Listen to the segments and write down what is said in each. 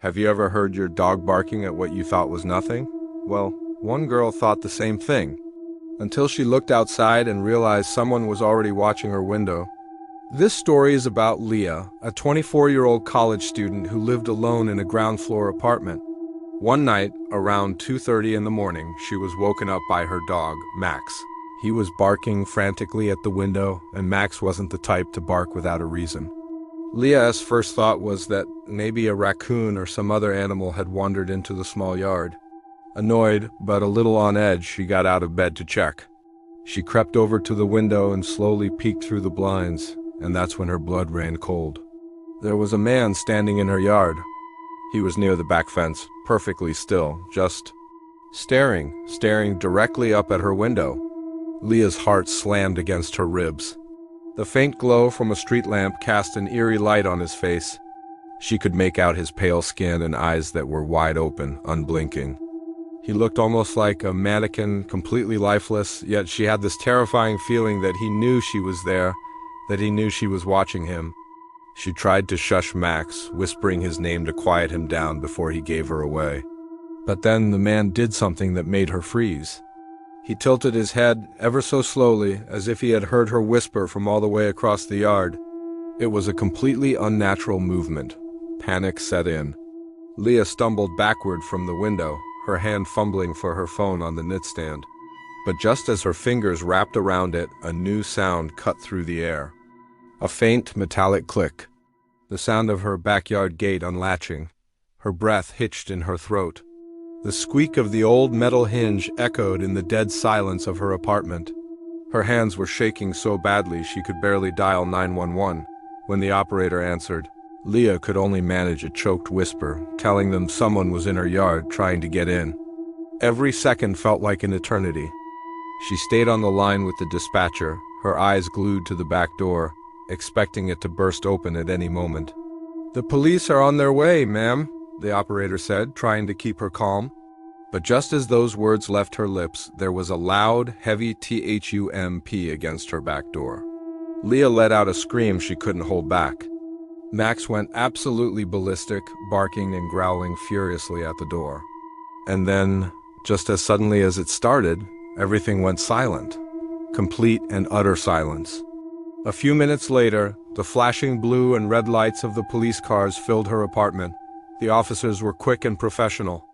Have you ever heard your dog barking at what you thought was nothing? Well, one girl thought the same thing, until she looked outside and realized someone was already watching her window. This story is about Leah, a 24-year-old college student who lived alone in a ground-floor apartment. One night, around 2:30 in the morning, she was woken up by her dog, Max. He was barking frantically at the window, and Max wasn't the type to bark without a reason. Leah's first thought was that maybe a raccoon or some other animal had wandered into the small yard. Annoyed, but a little on edge, she got out of bed to check. She crept over to the window and slowly peeked through the blinds, and that's when her blood ran cold. There was a man standing in her yard. He was near the back fence, perfectly still, just staring directly up at her window. Leah's heart slammed against her ribs. The faint glow from a street lamp cast an eerie light on his face. She could make out his pale skin and eyes that were wide open, unblinking. He looked almost like a mannequin, completely lifeless, yet she had this terrifying feeling that he knew she was there, that he knew she was watching him. She tried to shush Max, whispering his name to quiet him down before he gave her away. But then the man did something that made her freeze. He tilted his head ever so slowly, as if he had heard her whisper from all the way across the yard. It was a completely unnatural movement. Panic set in. Leah stumbled backward from the window, her hand fumbling for her phone on the nightstand. But just as her fingers wrapped around it, a new sound cut through the air. A faint metallic click. The sound of her backyard gate unlatching. Her breath hitched in her throat. The squeak of the old metal hinge echoed in the dead silence of her apartment. Her hands were shaking so badly she could barely dial 911. When the operator answered, Leah could only manage a choked whisper, telling them someone was in her yard trying to get in. Every second felt like an eternity. She stayed on the line with the dispatcher, her eyes glued to the back door, expecting it to burst open at any moment. "The police are on their way, ma'am," the operator said, trying to keep her calm. But just as those words left her lips, there was a loud, heavy thump against her back door. Leah let out a scream she couldn't hold back. Max went absolutely ballistic, barking and growling furiously at the door. And then, just as suddenly as it started, everything went silent. Complete and utter silence. A few minutes later, the flashing blue and red lights of the police cars filled her apartment. The officers were quick and professional.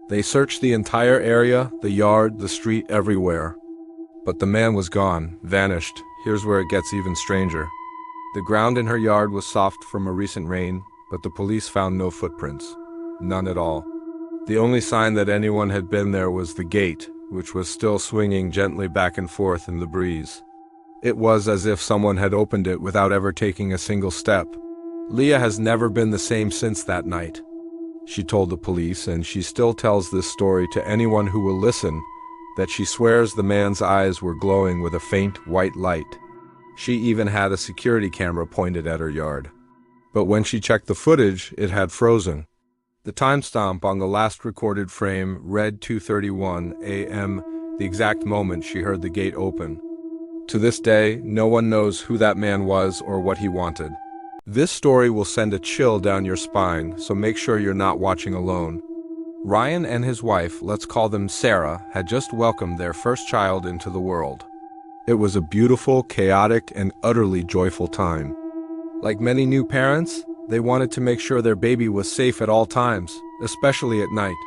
They searched the entire area, the yard, the street, everywhere. But the man was gone, vanished. Here's where it gets even stranger. The ground in her yard was soft from a recent rain, but the police found no footprints. None at all. The only sign that anyone had been there was the gate, which was still swinging gently back and forth in the breeze. It was as if someone had opened it without ever taking a single step. Leah has never been the same since that night. She told the police, and she still tells this story to anyone who will listen, that she swears the man's eyes were glowing with a faint white light. She even had a security camera pointed at her yard. But when she checked the footage, it had frozen. The timestamp on the last recorded frame read 2:31 a.m., the exact moment she heard the gate open. To this day, no one knows who that man was or what he wanted. This story will send a chill down your spine, so make sure you're not watching alone. Ryan and his wife, let's call them Sarah, had just welcomed their first child into the world. It was a beautiful, chaotic, and utterly joyful time. Like many new parents, they wanted to make sure their baby was safe at all times, especially at night.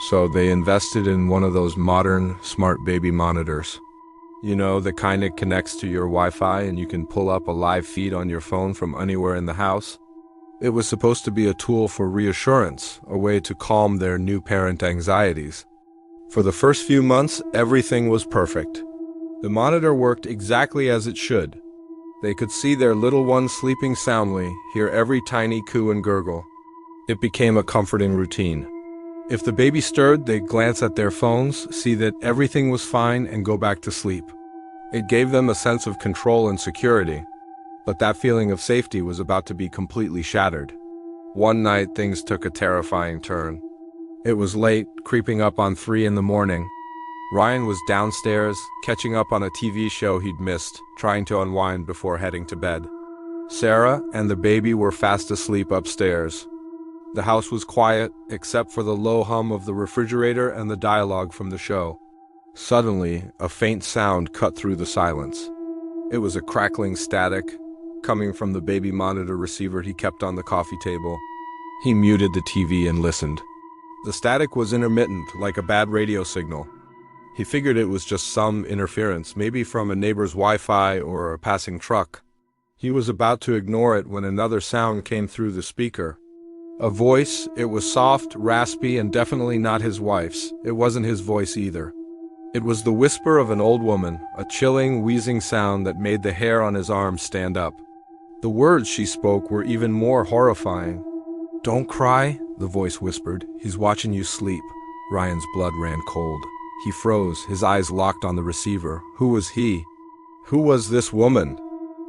So they invested in one of those modern, smart baby monitors. You know, the kind that connects to your Wi-Fi and you can pull up a live feed on your phone from anywhere in the house. It was supposed to be a tool for reassurance, a way to calm their new parent anxieties. For the first few months, everything was perfect. The monitor worked exactly as it should. They could see their little one sleeping soundly, hear every tiny coo and gurgle. It became a comforting routine. If the baby stirred, they'd glance at their phones, see that everything was fine, and go back to sleep. It gave them a sense of control and security, but that feeling of safety was about to be completely shattered. One night, things took a terrifying turn. It was late, creeping up on 3 in the morning. Ryan was downstairs, catching up on a TV show he'd missed, trying to unwind before heading to bed. Sarah and the baby were fast asleep upstairs. The house was quiet, except for the low hum of the refrigerator and the dialogue from the show. Suddenly, a faint sound cut through the silence. It was a crackling static, coming from the baby monitor receiver he kept on the coffee table. He muted the TV and listened. The static was intermittent, like a bad radio signal. He figured it was just some interference, maybe from a neighbor's Wi-Fi or a passing truck. He was about to ignore it when another sound came through the speaker. A voice. It was soft, raspy, and definitely not his wife's. It wasn't his voice either. It was the whisper of an old woman, a chilling, wheezing sound that made the hair on his arms stand up. The words she spoke were even more horrifying. "Don't cry," the voice whispered. "He's watching you sleep." Ryan's blood ran cold. He froze, his eyes locked on the receiver. Who was he? Who was this woman?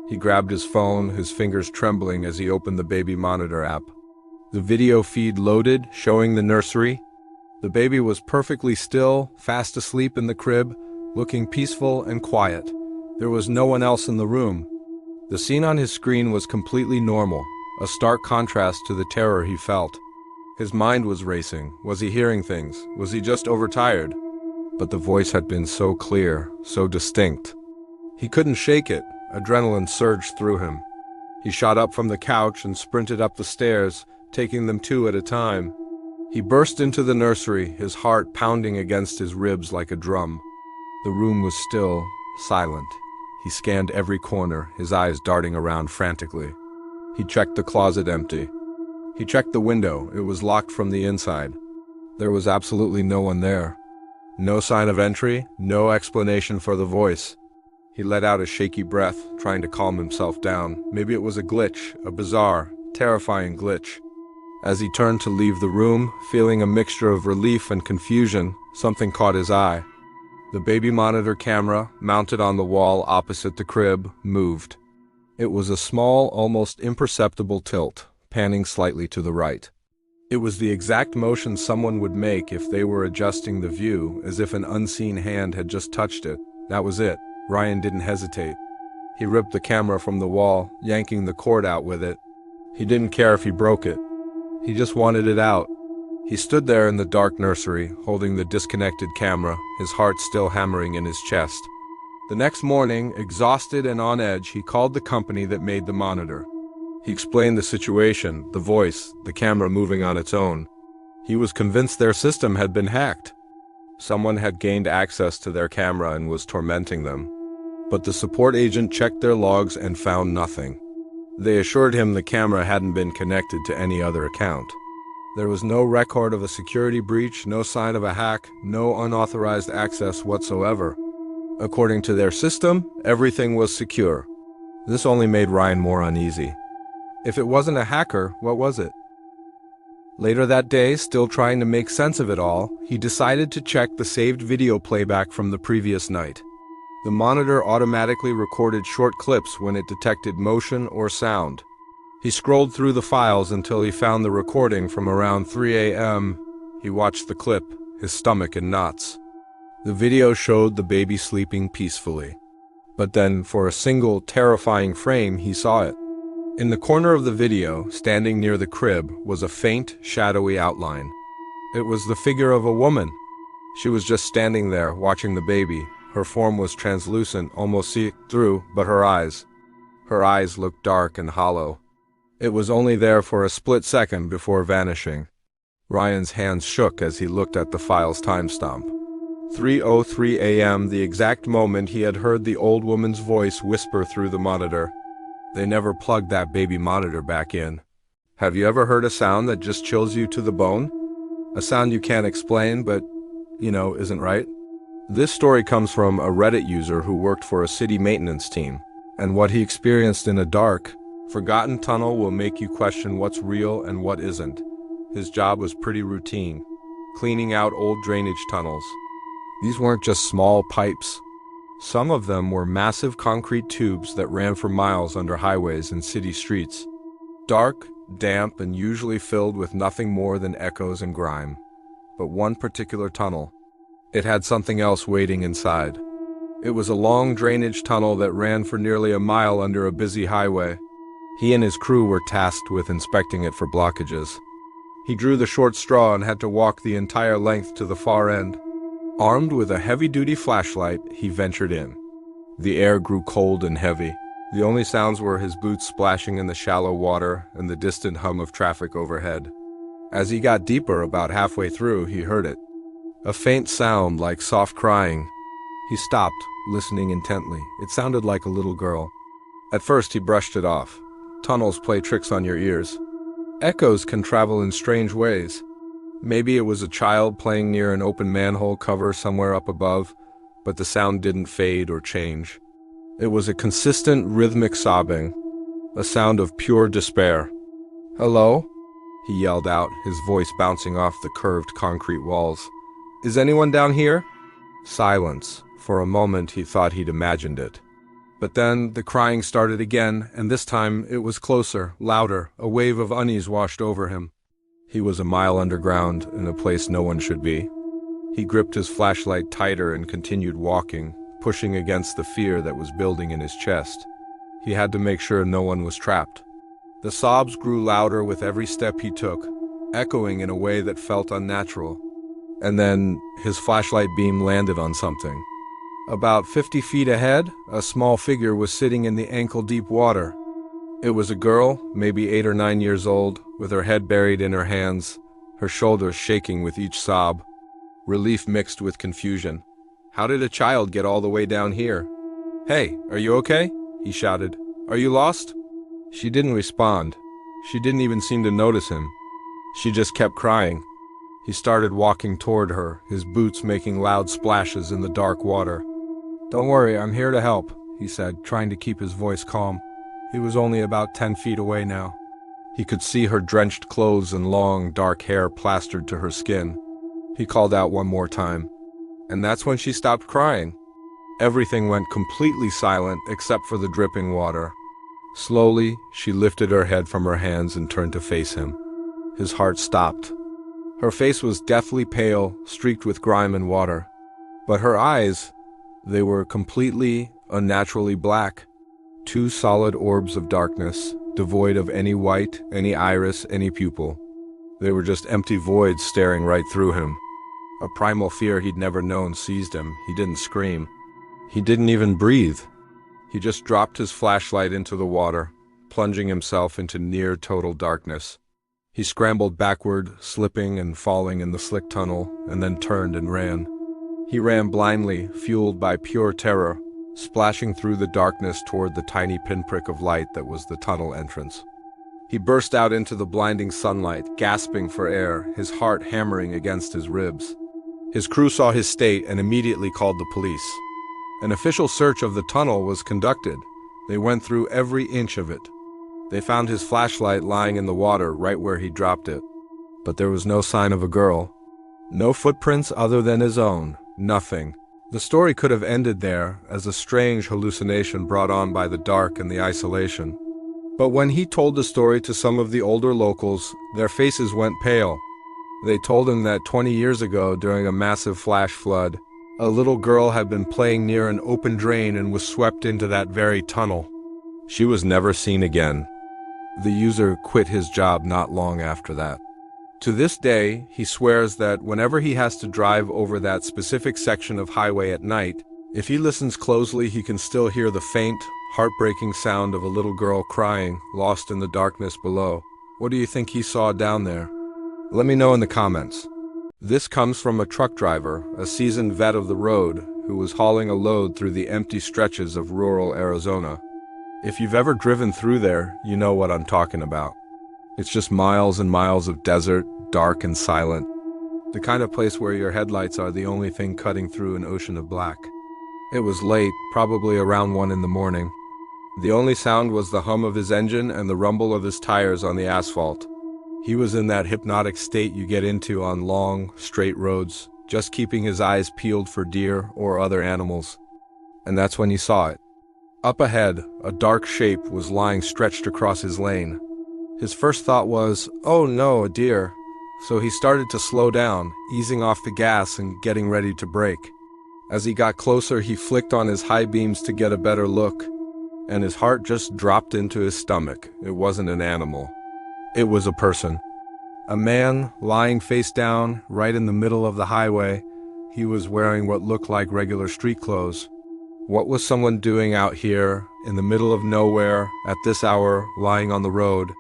He grabbed his phone, his fingers trembling as he opened the baby monitor app. The video feed loaded, showing the nursery. The baby was perfectly still, fast asleep in the crib, looking peaceful and quiet. There was no one else in the room. The scene on his screen was completely normal, a stark contrast to the terror he felt. His mind was racing. Was he hearing things? Was he just overtired? But the voice had been so clear, so distinct. He couldn't shake it. Adrenaline surged through him. He shot up from the couch and sprinted up the stairs, taking them two at a time. He burst into the nursery, his heart pounding against his ribs like a drum. The room was still, silent. He scanned every corner, his eyes darting around frantically. He checked the closet empty. He checked the window. It was locked from the inside. There was absolutely no one there. No sign of entry, no explanation for the voice. He let out a shaky breath, trying to calm himself down. Maybe it was a glitch, a bizarre, terrifying glitch. As he turned to leave the room, feeling a mixture of relief and confusion, something caught his eye. The baby monitor camera, mounted on the wall opposite the crib, moved. It was a small, almost imperceptible tilt, panning slightly to the right. It was the exact motion someone would make if they were adjusting the view, as if an unseen hand had just touched it. That was it. Ryan didn't hesitate. He ripped the camera from the wall, yanking the cord out with it. He didn't care if he broke it. He just wanted it out. He stood there in the dark nursery, holding the disconnected camera, his heart still hammering in his chest. The next morning, exhausted and on edge, he called the company that made the monitor. He explained the situation, the voice, the camera moving on its own. He was convinced their system had been hacked. Someone had gained access to their camera and was tormenting them. But the support agent checked their logs and found nothing. They assured him the camera hadn't been connected to any other account. There was no record of a security breach, no sign of a hack, no unauthorized access whatsoever. According to their system, everything was secure. This only made Ryan more uneasy. If it wasn't a hacker, what was it? Later that day, still trying to make sense of it all, he decided to check the saved video playback from the previous night. The monitor automatically recorded short clips when it detected motion or sound. He scrolled through the files until he found the recording from around 3 a.m. He watched the clip, his stomach in knots. The video showed the baby sleeping peacefully. But then, for a single, terrifying frame, he saw it. In the corner of the video, standing near the crib, was a faint, shadowy outline. It was the figure of a woman. She was just standing there, watching the baby. Her form was translucent, almost see-through, but her eyes looked dark and hollow. It was only there for a split second before vanishing. Ryan's hands shook as he looked at the file's timestamp. 3:03 a.m., the exact moment he had heard the old woman's voice whisper through the monitor. They never plugged that baby monitor back in. Have you ever heard a sound that just chills you to the bone? A sound you can't explain, but, isn't right? This story comes from a Reddit user who worked for a city maintenance team, and what he experienced in a dark, forgotten tunnel will make you question what's real and what isn't. His job was pretty routine, cleaning out old drainage tunnels. These weren't just small pipes. Some of them were massive concrete tubes that ran for miles under highways and city streets. Dark, damp, and usually filled with nothing more than echoes and grime. But one particular tunnel, it had something else waiting inside. It was a long drainage tunnel that ran for nearly a mile under a busy highway. He and his crew were tasked with inspecting it for blockages. He drew the short straw and had to walk the entire length to the far end. Armed with a heavy-duty flashlight, he ventured in. The air grew cold and heavy. The only sounds were his boots splashing in the shallow water and the distant hum of traffic overhead. As he got deeper, about halfway through, he heard it. A faint sound like soft crying. He stopped, listening intently. It sounded like a little girl. At first he brushed it off. Tunnels play tricks on your ears. Echoes can travel in strange ways. Maybe it was a child playing near an open manhole cover somewhere up above, but the sound didn't fade or change. It was a consistent rhythmic sobbing, a sound of pure despair. "Hello?" he yelled out, his voice bouncing off the curved concrete walls. "Is anyone down here?" Silence. For a moment he thought he'd imagined it. But then the crying started again, and this time it was closer, louder. A wave of unease washed over him. He was a mile underground, in a place no one should be. He gripped his flashlight tighter and continued walking, pushing against the fear that was building in his chest. He had to make sure no one was trapped. The sobs grew louder with every step he took, echoing in a way that felt unnatural. And then his flashlight beam landed on something. About 50 feet ahead, a small figure was sitting in the ankle-deep water. It was a girl, maybe 8 or 9 years old, with her head buried in her hands, her shoulders shaking with each sob. Relief mixed with confusion. How did a child get all the way down here? "Hey, are you okay?" he shouted. "Are you lost?" She didn't respond. She didn't even seem to notice him. She just kept crying. He started walking toward her, his boots making loud splashes in the dark water. "Don't worry, I'm here to help," he said, trying to keep his voice calm. He was only about 10 feet away now. He could see her drenched clothes and long, dark hair plastered to her skin. He called out one more time. And that's when she stopped crying. Everything went completely silent except for the dripping water. Slowly, she lifted her head from her hands and turned to face him. His heart stopped. Her face was deathly pale, streaked with grime and water. But her eyes, they were completely, unnaturally black. 2 solid orbs of darkness, devoid of any white, any iris, any pupil. They were just empty voids staring right through him. A primal fear he'd never known seized him. He didn't scream. He didn't even breathe. He just dropped his flashlight into the water, plunging himself into near total darkness. He scrambled backward, slipping and falling in the slick tunnel, and then turned and ran. He ran blindly, fueled by pure terror, splashing through the darkness toward the tiny pinprick of light that was the tunnel entrance. He burst out into the blinding sunlight, gasping for air, his heart hammering against his ribs. His crew saw his state and immediately called the police. An official search of the tunnel was conducted. They went through every inch of it. They found his flashlight lying in the water right where he dropped it. But there was no sign of a girl. No footprints other than his own. Nothing. The story could have ended there, as a strange hallucination brought on by the dark and the isolation. But when he told the story to some of the older locals, their faces went pale. They told him that 20 years ago, during a massive flash flood, a little girl had been playing near an open drain and was swept into that very tunnel. She was never seen again. The user quit his job not long after that. To this day, he swears that whenever he has to drive over that specific section of highway at night, if he listens closely, he can still hear the faint, heartbreaking sound of a little girl crying, lost in the darkness below. What do you think he saw down there? Let me know in the comments. This comes from a truck driver, a seasoned vet of the road, who was hauling a load through the empty stretches of rural Arizona. If you've ever driven through there, you know what I'm talking about. It's just miles and miles of desert, dark and silent. The kind of place where your headlights are the only thing cutting through an ocean of black. It was late, probably around 1 in the morning. The only sound was the hum of his engine and the rumble of his tires on the asphalt. He was in that hypnotic state you get into on long, straight roads, just keeping his eyes peeled for deer or other animals. And that's when he saw it. Up ahead, a dark shape was lying stretched across his lane. His first thought was, "Oh no, a deer." So he started to slow down, easing off the gas and getting ready to brake. As he got closer, he flicked on his high beams to get a better look, and his heart just dropped into his stomach. It wasn't an animal. It was a person. A man lying face down right in the middle of the highway. He was wearing what looked like regular street clothes. What was someone doing out here in the middle of nowhere at this hour lying on the road?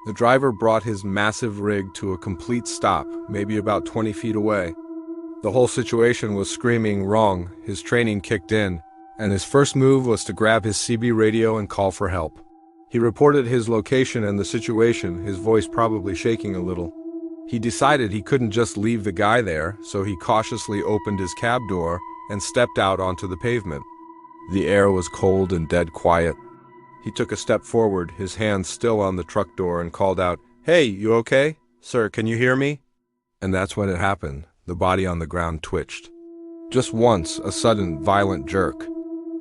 The driver brought his massive rig to a complete stop, maybe about 20 feet away. The whole situation was screaming wrong. His training kicked in, and his first move was to grab his CB radio and call for help. He reported his location and the situation, his voice probably shaking a little. He decided he couldn't just leave the guy there, so he cautiously opened his cab door and stepped out onto the pavement. The air was cold and dead quiet. He took a step forward, his hand still on the truck door, and called out, "Hey, you okay? Sir, can you hear me?" And that's when it happened. The body on the ground twitched. Just once, a sudden, violent jerk.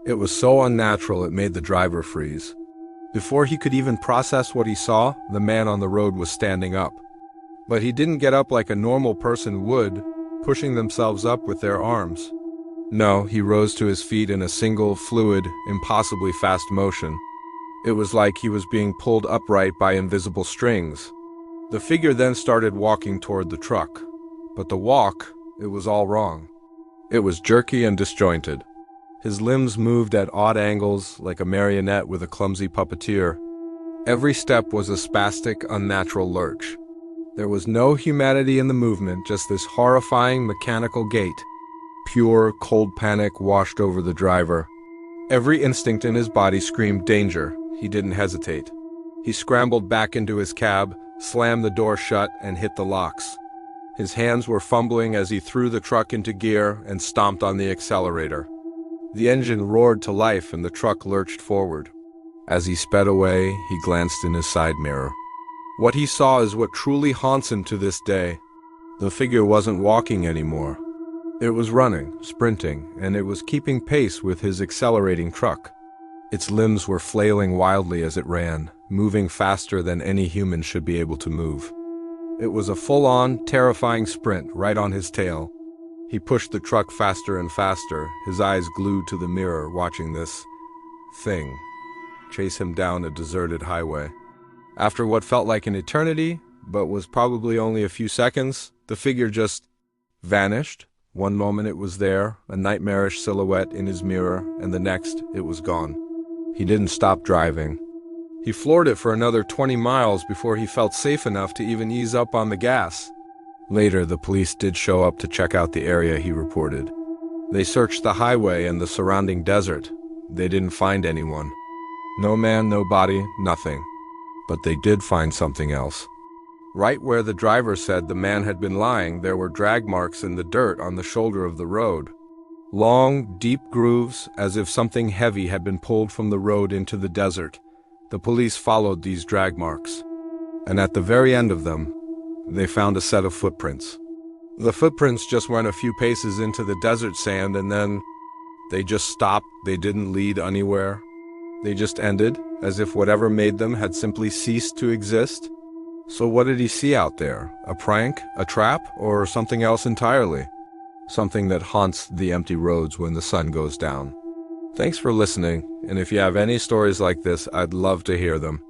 It was so unnatural it made the driver freeze. Before he could even process what he saw, the man on the road was standing up. But he didn't get up like a normal person would, pushing themselves up with their arms. No, he rose to his feet in a single, fluid, impossibly fast motion. It was like he was being pulled upright by invisible strings. The figure then started walking toward the truck. But the walk, it was all wrong. It was jerky and disjointed. His limbs moved at odd angles like a marionette with a clumsy puppeteer. Every step was a spastic, unnatural lurch. There was no humanity in the movement, just this horrifying mechanical gait. Pure, cold panic washed over the driver. Every instinct in his body screamed danger. He didn't hesitate. He scrambled back into his cab, slammed the door shut, and hit the locks. His hands were fumbling as he threw the truck into gear and stomped on the accelerator. The engine roared to life and the truck lurched forward. As he sped away, he glanced in his side mirror. What he saw is what truly haunts him to this day. The figure wasn't walking anymore. It was running, sprinting, and it was keeping pace with his accelerating truck. Its limbs were flailing wildly as it ran, moving faster than any human should be able to move. It was a full-on, terrifying sprint right on his tail. He pushed the truck faster and faster, his eyes glued to the mirror, watching this thing chase him down a deserted highway. After what felt like an eternity, but was probably only a few seconds, the figure just vanished. One moment it was there, a nightmarish silhouette in his mirror, and the next it was gone. He didn't stop driving. He floored it for another 20 miles before he felt safe enough to even ease up on the gas. Later, the police did show up to check out the area, he reported. They searched the highway and the surrounding desert. They didn't find anyone. No man, no body, nothing. But they did find something else. Right where the driver said the man had been lying, there were drag marks in the dirt on the shoulder of the road. Long, deep grooves, as if something heavy had been pulled from the road into the desert. The police followed these drag marks. And at the very end of them, they found a set of footprints. The footprints just went a few paces into the desert sand and then they just stopped. They didn't lead anywhere. They just ended, as if whatever made them had simply ceased to exist. So what did he see out there? A prank? A trap? Or something else entirely? Something that haunts the empty roads when the sun goes down. Thanks for listening, and if you have any stories like this, I'd love to hear them.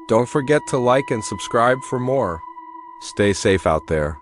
Don't forget to like and subscribe for more. Stay safe out there.